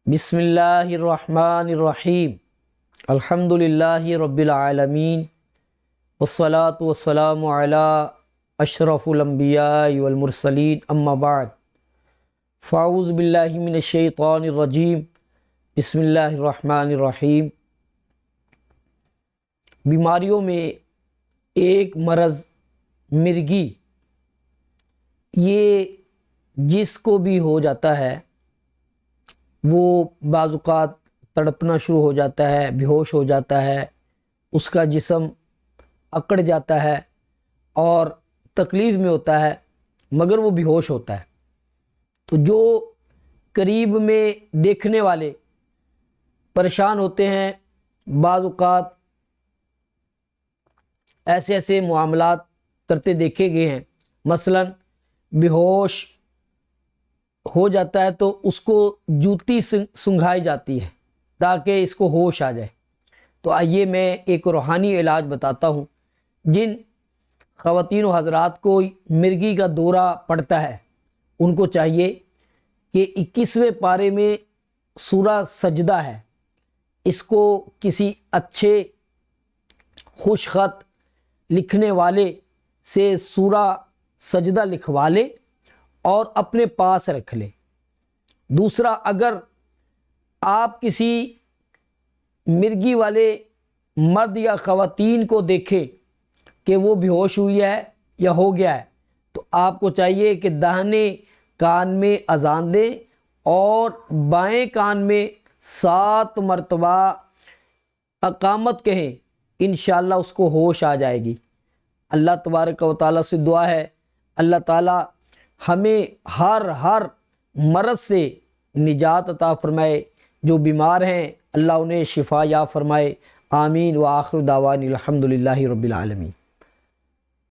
بسم اللہ الرحمن الرحیم الحمد للہ رب العالمین والصلاة والسلام علی اشرف الانبیاء والمرسلین اما بعد فاعوذ باللہ من الشیطان الرجیم بسم اللہ الرحمن الرحیم۔ بیماریوں میں ایک مرض مرگی، یہ جس کو بھی ہو جاتا ہے وہ بعض اوقات تڑپنا شروع ہو جاتا ہے، بے ہوش ہو جاتا ہے، اس کا جسم اکڑ جاتا ہے اور تکلیف میں ہوتا ہے مگر وہ بے ہوش ہوتا ہے۔ تو جو قریب میں دیکھنے والے پریشان ہوتے ہیں، بعض اوقات ایسے معاملات کرتے دیکھے گئے ہیں، مثلا بے ہوش ہو جاتا ہے تو اس کو جوتی سنگھائی جاتی ہے تاکہ اس کو ہوش آ جائے۔ تو آئیے میں ایک روحانی علاج بتاتا ہوں۔ جن خواتین و حضرات کو مرگی کا دورہ پڑتا ہے ان کو چاہیے کہ 21ویں پارے میں سورہ سجدہ ہے، اس کو کسی اچھے خوش خط لکھنے والے سے سورہ سجدہ لکھوا لے اور اپنے پاس رکھ لے۔ دوسرا، اگر آپ کسی مرگی والے مرد یا خواتین کو دیکھیں کہ وہ بے ہوش ہوئی ہے یا ہو گیا ہے تو آپ کو چاہیے کہ داہنے کان میں اذان دیں اور بائیں کان میں 7 مرتبہ اقامت کہیں، انشاءاللہ اس کو ہوش آ جائے گی۔ اللہ تبارک و تعالیٰ سے دعا ہے اللہ تعالیٰ ہمیں ہر مرض سے نجات عطا فرمائے، جو بیمار ہیں اللہ انہیں شفا یا فرمائے، آمین۔ وآخر دعوان الحمد للہ رب العالمین۔